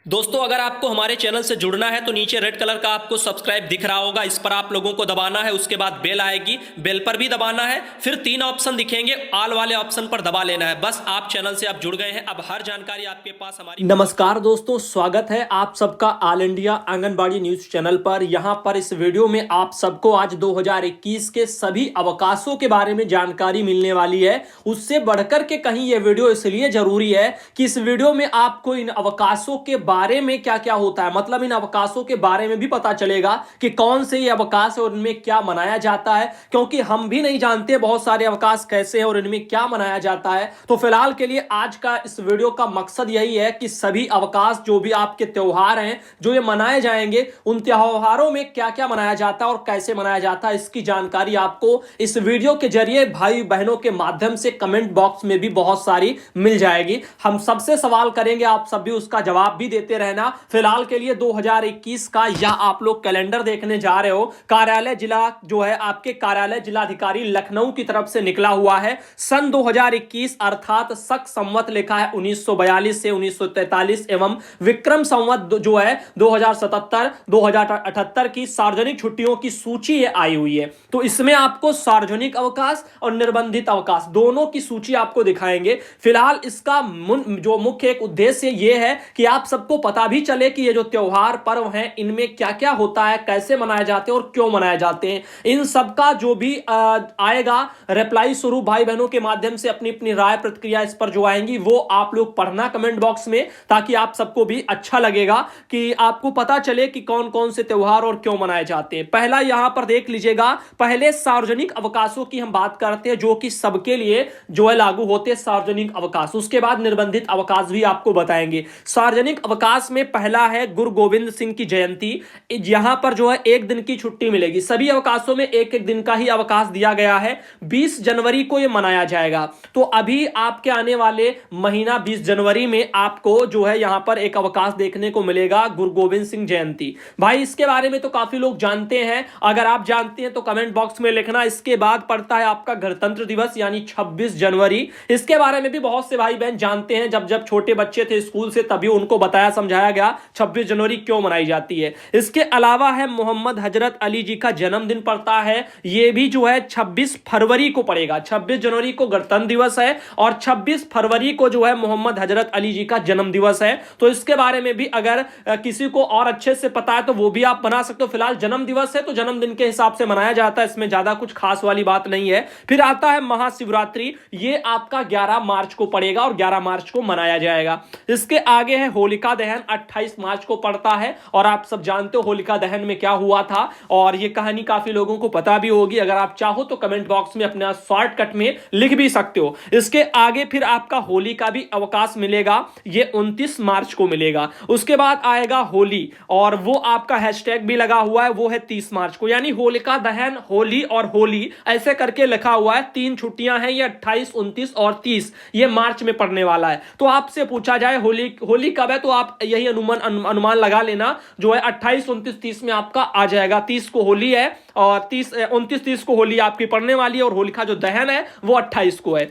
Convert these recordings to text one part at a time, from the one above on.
दोस्तों, अगर आपको हमारे चैनल से जुड़ना है तो नीचे रेड कलर का आपको सब्सक्राइब दिख रहा होगा, इस पर आप लोगों को दबाना है। उसके बाद बेल आएगी, बेल पर भी दबाना है। फिर 3 ऑप्शन दिखेंगे, ऑल वाले ऑप्शन पर दबा लेना है। बस आप चैनल से आप जुड़ गए हैं, अब हर जानकारी आपके पास हमारी। नमस्कार दोस्तों, स्वागत है आप सबका all India anganwadi news channel पर। यहां पर इस वीडियो में आप सबको आज 2021 के सभी अवकाशों के बारे में जानकारी मिलने वाली है। उससे बढ़कर के कहीं यह वीडियो इसलिए जरूरी है कि इस वीडियो में आपको इन अवकाशों के बारे में क्या क्या होता है, मतलब इन अवकाशों के बारे में भी पता चलेगा कि कौन से ये अवकाश है और इनमें क्या मनाया जाता है, क्योंकि हम भी नहीं जानते बहुत सारे अवकाश कैसे हैं और इनमें क्या मनाया जाता है। तो फिलहाल के लिए आज का इस वीडियो का मकसद यही है कि सभी अवकाश जो भी आपके त्योहार हैं जो ये मनाए जाएंगे, उन त्योहारों में क्या क्या मनाया जाता है और कैसे मनाया जाता है, इसकी जानकारी आपको इस वीडियो के जरिए भाई बहनों के माध्यम से कमेंट बॉक्स में भी बहुत सारी मिल जाएगी। हम सबसे सवाल करेंगे, आप सब भी उसका जवाब भी देते रहना। फिलहाल के लिए 2021 का या आप लोग कैलेंडर देखने जा रहे हो, कार्यालय जिला जो है आपके कार्यालय जिलाधिकारी लखनऊ की तरफ से निकला हुआ है। सन 2021 अर्थात शक संवत लिखा है 1942 से 1943 एवं विक्रम संवत जो है 2077 2078 की सार्वजनिक छुट्टियों की सूची आई हुई है। तो इसमें आपको सार्वजनिक अवकाश और निर्बंधित अवकाश दोनों की सूची आपको दिखाएंगे। फिलहाल इसका जो मुख्य एक उद्देश्य यह है कि आप सबको पता भी चले कि ये जो त्योहार पर्व हैं इनमें क्या क्या होता है, कैसे मनाए जाते हैं और क्यों मनाए जाते हैं। इन सबका जो भी आएगा रिप्लाई स्वरूप भाई बहनों के माध्यम से अपनी अपनी राय प्रतिक्रिया इस पर जो आएंगी वो आप लोग पढ़ना कमेंट बॉक्स में, ताकि आप सबको भी अच्छा लगेगा कि आपको पता चले कि कौन कौन से त्योहार और क्यों मनाए जाते हैं। पहला यहां पर देख लीजिएगा, पहले सार्वजनिक अवकाशों की हम बात करते हैं जो कि सबके लिए जो है लागू होते हैं सार्वजनिक अवकाश। उसके बाद निर्बंधित अवकाश भी आपको बताएंगे। सार्वजनिक अवकाश में पहला है गुरु गोविंद सिंह की जयंती। यहां पर जो है 1 दिन की छुट्टी मिलेगी। सभी अवकाशों में 1-1 दिन का ही अवकाश दिया गया है। 20 जनवरी को यह मनाया जाएगा। तो अभी आपके आने वाले महीना 20 जनवरी में आपको जो है यहां पर एक अवकाश देखने को मिलेगा, गुरु गोविंद सिंह जयंती। भाई इसके बारे में तो काफी लोग जानते हैं, अगर आप जानते हैं तो कमेंट बॉक्स में लिखना। इसके बाद पड़ता है आपका गणतंत्र दिवस यानी 26 जनवरी। इसके बारे में भी बहुत से भाई बहन जानते हैं, जब जब छोटे बच्चे थे स्कूल से तभी उनको बताया समझाया गया 26 जनवरी क्यों मनाई जाती है। इसके अलावा है मोहम्मद हजरत अली जी का जन्मदिन पड़ता है, यह भी जो है 26 फरवरी को पड़ेगा। 26 जनवरी को गणतंत्र दिवस है और 26 फरवरी को जो है मोहम्मद हजरत अली जी का जन्म दिवस है। तो इसके बारे में भी अगर किसी को और अच्छे से पता है तो वो भी आप बना सकते हो। फिलहाल जन्म दिवस है तो जन्मदिन के हिसाब से मनाया जाता है, इसमें ज्यादा कुछ खास वाली बात नहीं है। फिर आता है महाशिवरात्रि, ये आपका 11 मार्च को पड़ेगा और 11 मार्च को मनाया जाएगा। इसके आगे है होलिका दहन, 28 मार्च को पड़ता है और आप सब जानते हो होलिका दहन में क्या हुआ था और ये कहानी काफी लोगों को पता भी होगी। अगर आप चाहो तो कमेंट बॉक्स में अपना शॉर्टकट में लिख भी सकते हो। इसके आगे फिर आपका होली का भी अवकाश मिलेगा, ये 29 मार्च को मिलेगा। उसके बाद आएगा होली और वो आपका हैशटैग भी लगा हुआ है, वो है 30 मार्च को। यानी होलिका दहन, होली और होली ऐसे करके लिखा हुआ है। 3 छुट्टियां हैं, ये 28, 29 और 30 ये मार्च में पड़ने वाला है। तो आपसे पूछा जाए होली कब है तो आप यही अनुमान लगा लेना, जो है 28, 29, 30 में आपका आ जाएगा। 30 को होली है और 30, 29, 30 को होली आपकी पड़ने वाली है और होलिका जो दहन है वो 28 को है।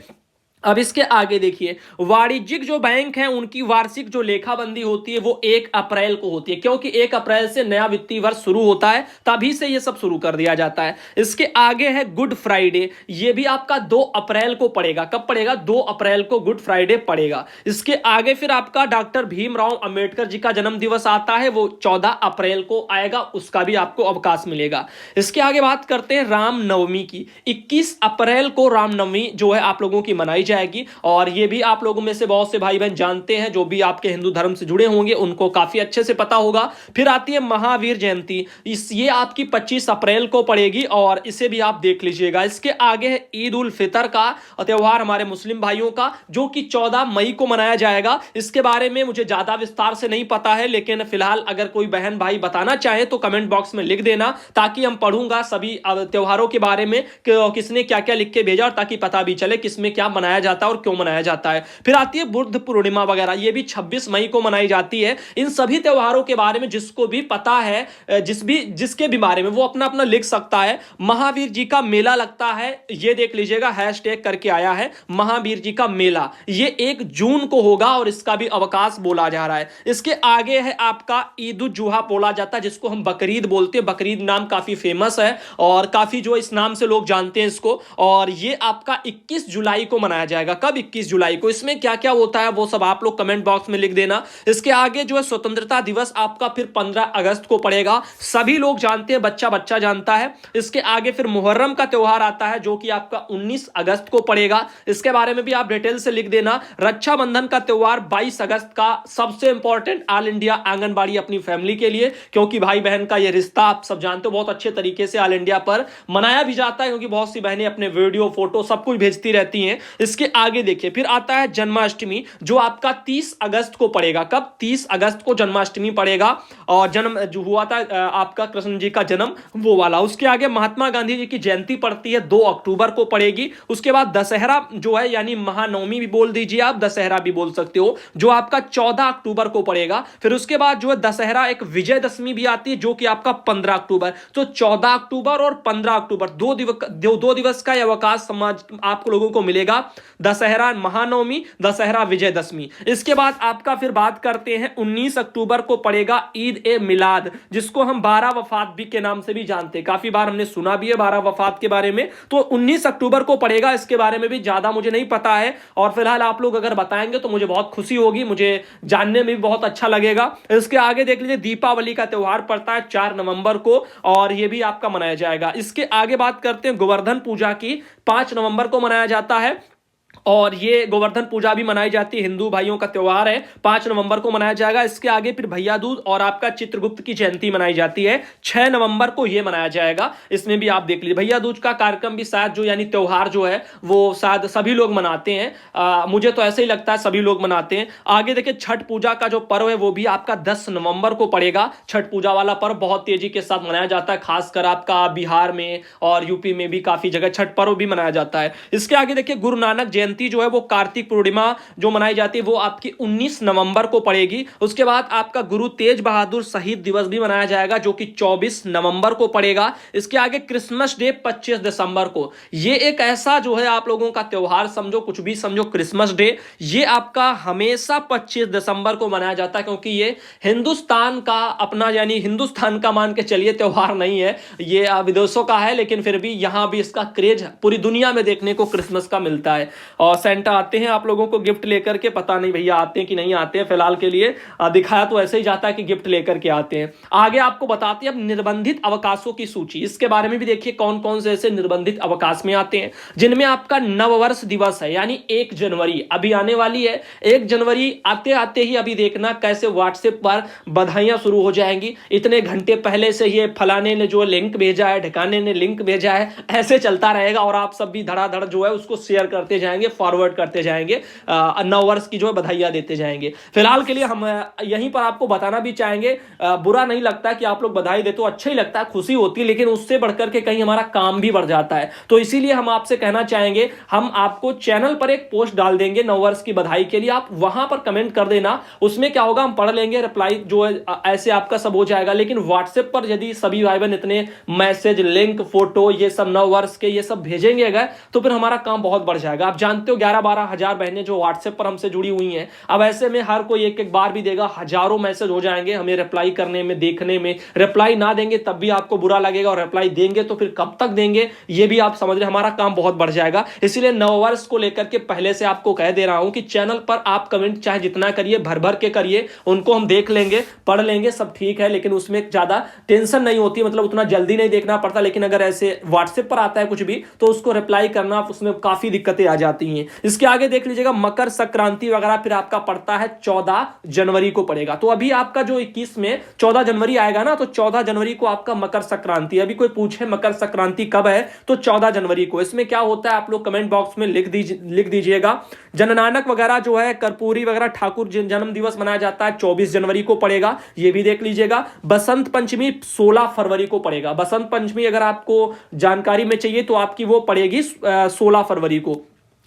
अब इसके आगे देखिए, वाणिज्यिक जो बैंक हैं उनकी वार्षिक जो लेखाबंदी होती है वो 1 अप्रैल को होती है, क्योंकि 1 अप्रैल से नया वित्तीय वर्ष शुरू होता है, तभी से ये सब शुरू कर दिया जाता है। इसके आगे है गुड फ्राइडे, ये भी आपका 2 अप्रैल को पड़ेगा। कब पड़ेगा? 2 अप्रैल को गुड फ्राइडे पड़ेगा। इसके आगे फिर आपका डॉक्टर भीमराव अंबेडकर जी का जन्म दिवस आता है, वो 14 अप्रैल को आएगा, उसका भी आपको अवकाश मिलेगा। इसके आगे बात करते हैं रामनवमी की। 21 अप्रैल को रामनवमी जो है आप लोगों की मनाई जाएगी और ये भी आप लोगों में से बहुत से भाई बहन जानते हैं, जो भी आपके हिंदू धर्म से जुड़े होंगे उनको काफी अच्छे से पता होगा। फिर आती है महावीर जयंती, ये आपकी 25 अप्रैल को पड़ेगी और इसे भी आप देख लीजिएगा। इसके आगे है ईद उल फितर का त्योहार हमारे मुस्लिम भाइयों का, जो कि 14 मई को मनाया जाएगा। इसके बारे में मुझे ज्यादा विस्तार से नहीं पता है, लेकिन फिलहाल अगर कोई बहन भाई बताना चाहे तो कमेंट बॉक्स में लिख देना, ताकि हम पढ़ूंगा सभी त्योहारों के बारे में किसने क्या क्या लिख के भेजा और ताकि पता भी चले किसमें क्या मनाया मनाया जाता है और क्यों मनाया जाता है। फिर आती है बुद्ध पूर्णिमा वगैरह, ये भी 26 मई को मनाई जाती है। इन सभी त्योहारों के बारे में जिसको भी पता है, जिसके भी बारे में, वो अपना अपना लिख सकता है। महावीर जी का मेला लगता है, ये देख लीजिएगा, हैशटैग करके आया है महावीर जी का मेला, ये 1 जून को होगा और इसका भी अवकाश बोला जा रहा है। इसके आगे है आपका ईद उल जुहा बोला जाता है, जिसको हम बकरीद बोलते हैं। बकरीद नाम काफी फेमस है और काफी जो इस नाम से लोग जानते हैं इसको, और ये आपका 21 जुलाई को मनाया जाएगा। कब? 21 जुलाई को। इसमें क्या क्या होता है वो सब आप लोग कमेंट बॉक्स में लिख देना। इसके आगे जो है स्वतंत्रता दिवस आपका फिर 15 अगस्त को पड़ेगा, सभी लोग जानते हैं, बच्चा बच्चा जानता है। इसके आगे फिर मुहर्रम का त्योहार आता है जो कि आपका 19 अगस्त को पड़ेगा, इसके बारे में भी आप डिटेल से लिख देना। रक्षाबंधन का त्योहार 22 अगस्त का, सबसे इंपॉर्टेंट ऑल इंडिया आंगनबाड़ी अपनी फैमिली के लिए, क्योंकि भाई बहन का ये रिश्ता आप सब जानते हो बहुत अच्छे तरीके से ऑल इंडिया पर मनाया भी जाता है, क्योंकि बहुत सी बहनें अपने वीडियो फोटो सब कुछ भेजती रहती हैं। इसके आगे देखिए फिर आता है जन्माष्टमी, जो आपका 30 अगस्त को पड़ेगा। कब? 30 अगस्त को जन्माष्टमी पड़ेगा, और जन्म जो हुआ था आपका कृष्ण जी का जन्म, वो वाला। उसके आगे महात्मा गांधी जी की जयंती पड़ती है, 2 अक्टूबर को पड़ेगी। उसके बाद दशहरा जो है, यानी महानवमी भी बोल दीजिए आप, दशहरा भी बोल सकते हो, जो आपका 14 अक्टूबर को पड़ेगा। फिर उसके बाद जो है दशहरा, एक विजयदशमी भी आती है जो कि आपका 15 अक्टूबर। तो 14 अक्टूबर और 15 अक्टूबर 2 दिवस का अवकाश समाज आप लोगों को मिलेगा। दशहरा महानवमी, दशहरा विजयदशमी। इसके बाद आपका फिर बात करते हैं 19 अक्टूबर को पड़ेगा ईद ए मिलाद, जिसको हम 12 वफात भी के नाम से भी जानते हैं, काफी बार हमने सुना भी है 12 वफात के बारे में। तो 19 अक्टूबर को पड़ेगा, इसके बारे में भी ज्यादा मुझे नहीं पता है, और फिलहाल आप लोग अगर बताएंगे तो मुझे बहुत खुशी होगी, मुझे जानने में भी बहुत अच्छा लगेगा। इसके आगे देख लीजिए दीपावली का त्योहार पड़ता है 4 नवंबर को, और यह भी आपका मनाया जाएगा। इसके आगे बात करते हैं गोवर्धन पूजा की, 5 नवंबर को मनाया जाता है, और ये गोवर्धन पूजा भी मनाई जाती है, हिंदू भाइयों का त्योहार है, 5 नवंबर को मनाया जाएगा। इसके आगे फिर भैया दूज और आपका चित्रगुप्त की जयंती मनाई जाती है, 6 नवंबर को ये मनाया जाएगा। इसमें भी आप देख लीजिए भैया दूज का कार्यक्रम भी शायद जो यानी त्योहार जो है वो शायद सभी लोग मनाते हैं, मुझे तो ऐसे ही लगता है सभी लोग मनाते हैं। आगे देखिए छठ पूजा का जो पर्व है वो भी आपका 10 नवंबर को पड़ेगा। छठ पूजा वाला पर्व बहुत तेजी के साथ मनाया जाता है, खासकर आपका बिहार में और यूपी में भी काफी जगह छठ पर्व भी मनाया जाता है। इसके आगे देखिए गुरु नानक जयंती जो है वो कार्तिक पूर्णिमा जो मनाई जाती है वो आपकी 19 नवंबर को पड़ेगी। उसके बाद आपका गुरु तेज बहादुर शहीद दिवस भी मनाया जाएगा जो कि 24 नवंबर को पड़ेगा। इसके आगे क्रिसमस डे 25 दिसंबर को, ये एक ऐसा जो है आप लोगों का त्योहार समझो, कुछ भी समझो, क्रिसमस डे ये आपका हमेशा 25 दिसंबर को मनाया जाता है, क्योंकि ये हिंदुस्तान का अपना यानी हिंदुस्तान का मान के चलिए त्योहार नहीं है, ये विदेशों का है, लेकिन फिर भी यहां भी इसका क्रेज पूरी दुनिया में देखने को क्रिसमस का मिलता है। और सेंटा आते हैं आप लोगों को गिफ्ट लेकर के, पता नहीं भैया आते हैं कि नहीं आते हैं, फिलहाल के लिए दिखाया तो ऐसे ही जाता है कि गिफ्ट लेकर के आते हैं। आगे आपको बताते हैं अब निर्बंधित अवकाशों की सूची, इसके बारे में भी देखिए कौन कौन से ऐसे निर्बंधित अवकाश में आते हैं, जिनमें आपका नववर्ष दिवस है, यानी 1 जनवरी अभी आने वाली है। 1 जनवरी आते आते ही अभी देखना कैसे व्हाट्सएप पर बधाइयां शुरू हो जाएंगी, इतने घंटे पहले से ये फलाने ने जो लिंक भेजा है, ढकाने ने लिंक भेजा है, ऐसे चलता रहेगा और आप सब भी धड़ाधड़ जो है उसको शेयर करते जाएंगे, फॉरवर्ड करते जाएंगे, नव वर्ष की जो है बधाइयां देते जाएंगे। फिलहाल के लिए हम यहीं पर आपको बताना भी चाहेंगे, बुरा नहीं लगता कि आप लोग बधाई दे, तो अच्छा ही लगता है, खुशी होती है, लेकिन उससे बढ़कर के कहीं हमारा काम भी बढ़ जाता है। तो इसीलिए हम आपसे कहना चाहेंगे, हम आपको चैनल पर एक पोस्ट डाल देंगे नव वर्ष की बधाई के लिए, आप वहां पर कमेंट कर देना, उसमें क्या होगा हम पढ़ लेंगे, रिप्लाई जो है ऐसे आपका सब हो जाएगा। लेकिन व्हाट्सएप पर यदि सभी भाई बहन इतने मैसेज, लिंक, फोटो ये सब नव वर्ष के ये सब भेजेंगे अगर, तो फिर हमारा काम बहुत बढ़ जाएगा। आप जानते हो 11-12 हजार बहनें जो व्हाट्सएप पर हमसे जुड़ी हुई हैं, अब ऐसे में हर कोई एक एक बार भी देगा, हजारों मैसेज हो जाएंगे हमें रिप्लाई करने में, देखने में। रिप्लाई ना देंगे तब भी आपको बुरा लगेगा, और रिप्लाई देंगे तो फिर कब तक देंगे ये भी आप समझ रहे, हमारा काम बहुत बढ़ जाएगा। इसलिए नववर्ष को लेकर के पहले से आपको कह दे रहा हूं कि चैनल पर आप कमेंट चाहे जितना करिए, भर भर के करिए, उनको हम देख लेंगे, पढ़ लेंगे, सब ठीक है, लेकिन उसमें ज्यादा टेंशन नहीं होती, मतलब उतना जल्दी नहीं देखना पड़ता। लेकिन अगर ऐसे व्हाट्सएप पर आता है कुछ भी तो उसको रिप्लाई करना, उसमें काफी दिक्कतें आ जाती हैं। इसके आगे देख लीजिएगा मकर संक्रांति वगैरह फिर आपका पड़ता है 14 जनवरी को पड़ेगा। तो अभी आपका जो 21 में 14 जनवरी आएगा ना, तो 14 जनवरी को आपका मकर संक्रांति। अभी कोई पूछे मकर संक्रांति कब है, तो 14 जनवरी को। इसमें क्या होता है आप लोग कमेंट बॉक्स में लिख दीजिएगा। जननानक वगैरह जो है, कर्पूरी वगैरह ठाकुर जन्म दिवस मनाया जाता है 24 जनवरी को पड़ेगा, ये भी देख लीजिएगा। बसंत पंचमी 16 फरवरी को पड़ेगा। बसंत पंचमी अगर आपको जानकारी में चाहिए तो आपकी वो पड़ेगी 16 फरवरी को।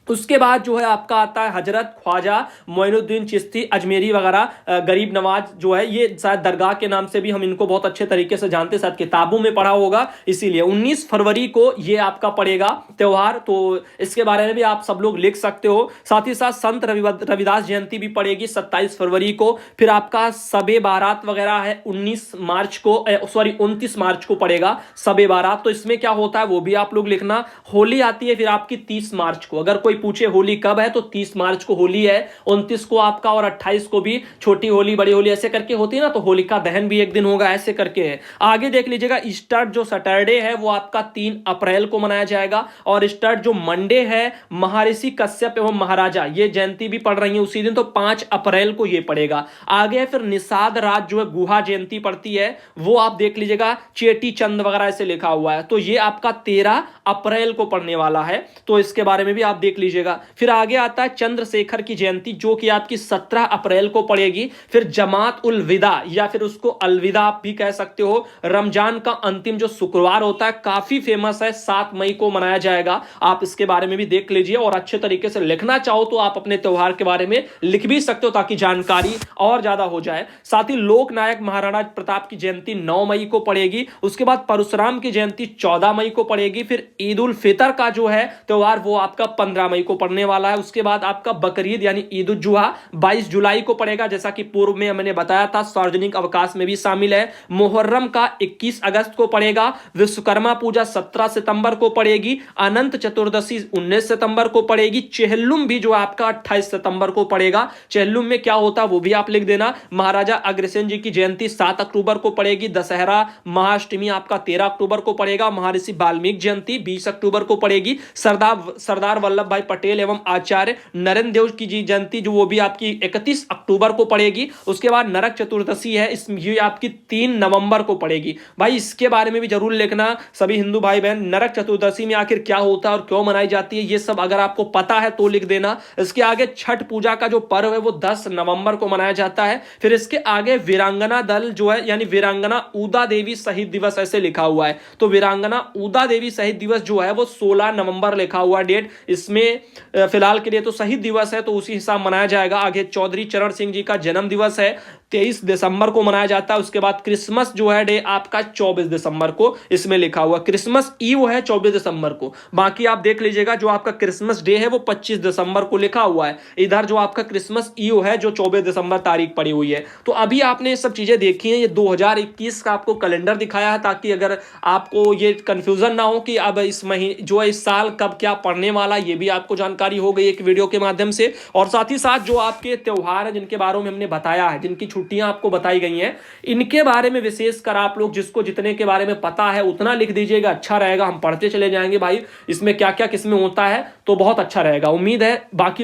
उसके बाद जो है आपका आता है हजरत ख्वाजा मोइनुद्दीन चिश्ती अजमेरी वगैरह, गरीब नवाज जो है, ये शायद दरगाह के नाम से भी हम इनको बहुत अच्छे तरीके से जानते, शायद किताबों में पढ़ा होगा, इसीलिए 19 फरवरी को ये आपका पड़ेगा त्यौहार। तो इसके बारे में भी आप सब लोग लिख सकते हो। साथ ही साथ संत रविदास जयंती भी पड़ेगी 27 फरवरी को। फिर आपका सबे बारात वगैरह है 19 मार्च को, सॉरी 29 मार्च को पड़ेगा सबे बारात। तो इसमें क्या होता है वो भी आप लोग लिखना। होली आती है फिर आपकी 30 मार्च को। अगर कोई पूछे होली कब है तो 30 मार्च को होली है, 29 को आपका और 28 को भी छोटी होली बड़ी होली ऐसे करके होती है ना, तो होलिका दहन भी एक दिन होगा, ऐसे करके है। आगे देख लीजिएगा ईस्टर जो सैटरडे है वो आपका 3 अप्रैल को मनाया जाएगा। और ईस्टर जो मंडे है महर्षि कश्यप एवं महाराजा ये जयंती भी पड़ रही है उसी दिन, तो 5 अप्रैल को ये पड़ेगा। आगे फिर निषाद राज जो है गुहा जयंती पड़ती है वो आप देख लीजिएगा, चेटी चंद वगैरह ऐसे लिखा हुआ है, तो ये आपका 13 अप्रैल को पड़ने वाला है, तो इसके बारे में भी आप देख लीजिएगा। फिर आगे आता है चंद्रशेखर की जयंती जो कि आपकी 17 अप्रैल को पड़ेगी। फिर जमात उल विदा या फिर उसको अलविदा आप भी कह सकते हो, रमजान का अंतिम जो शुक्रवार होता है काफी फेमस है, 7 मई को मनाया जाएगा। आप इसके बारे में भी देख लीजिए और अच्छे तरीके से लिखना चाहो तो आप अपने त्योहार के बारे में लिख भी सकते हो ताकि जानकारी और ज्यादा हो जाए। साथ ही लोकनायक महाराणा प्रताप की जयंती 9 मई को पड़ेगी। उसके बाद परशुराम की जयंती 14 मई को पड़ेगी। फिर ईद उल फितर का जो है त्योहार वो आपका 15 मई को पड़ने वाला है। उसके बाद आपका बकरीद यानी ईद उल जुहा 22 जुलाई को पड़ेगा, जैसा कि पूर्व में मैंने बताया था, सार्वजनिक अवकाश में भी शामिल है। मुहर्रम का 21 अगस्त को पड़ेगा। विश्वकर्मा पूजा 17 सितंबर को पड़ेगी। अनंत चतुर्दशी 19 सितंबर को पड़ेगी। चेहल्लुम भी जो आपका 28 सितंबर को पड़ेगा। चेहल्लुम में क्या होता है वो भी आप लिख देना। महाराजा अग्रसेन जी की जयंती 7 अक्टूबर को पड़ेगी। दशहरा महाअष्टमी आपका 13 अक्टूबर को पड़ेगा। महर्षि वाल्मीकि जयंती 20 अक्टूबर को पड़ेगी। सरदार वल्लभ भाई पटेल एवं आचार्य नरेंद्र देव की जी जयंती जो वो भी आपकी 31 अक्टूबर को पड़ेगी। उसके बाद नरक चतुर्दशी है, ये आपकी 3 नवंबर को पड़ेगी। भाई इसके बारे में भी जरूर लिखना सभी हिंदू भाई बहन, नरक चतुर्दशी में आखिर क्या होता है और क्यों मनाई जाती है, ये सब अगर आपको पता है तो लिख देना। इसके आगे छठ पूजा का जो पर्व है वो 10 नवंबर को मनाया जाता है। फिर इसके आगे वीरांगना दल जो है यानी वीरांगना उदा देवी शहीद दिवस ऐसे लिखा हुआ है, तो वीरांगना उदा देवी शहीद दिवस जो है वो 16 नवंबर लिखा हुआ डेट। इसमें फिलहाल के लिए तो शहीद दिवस है तो उसी हिसाब मनाया जाएगा। आगे चौधरी चरण सिंह जी का जन्म दिवस है, 23 दिसंबर को मनाया जाता है। उसके बाद क्रिसमस जो है डे आपका 24 दिसंबर को इसमें लिखा हुआ। क्रिसमस ईव है 24 दिसंबर को। बाकी आप देख लीजिएगा जो आपका क्रिसमस डे है वो 25 दिसंबर को लिखा हुआ है। इधर जो आपका क्रिसमस ईव है जो 24 दिसंबर तारीख पड़ी हुई है। तो अभी आपने ये सब चीजें देखी हैं, ये 2021 का आपको कैलेंडर दिखाया है ताकि अगर आपको ये कंफ्यूजन ना हो कि अब इस महीने जो है इस साल कब क्या पड़ने वाला, ये भी आपको जानकारी हो गई एक वीडियो के माध्यम से। और साथ ही साथ जो आपके त्योहार है जिनके बारे में हमने बताया है, जिनकी छुट्टियां आपको बताई गई हैं, इनके बारे में विशेषकर आप लोग जिसको जितने के बारे में पता है उतना लिख दीजिएगा, अच्छा रहेगा। हम पढ़ते चले जाएंगे भाई इसमें क्या क्या किसमें होता है, तो बहुत अच्छा रहेगा। उम्मीद है बाकी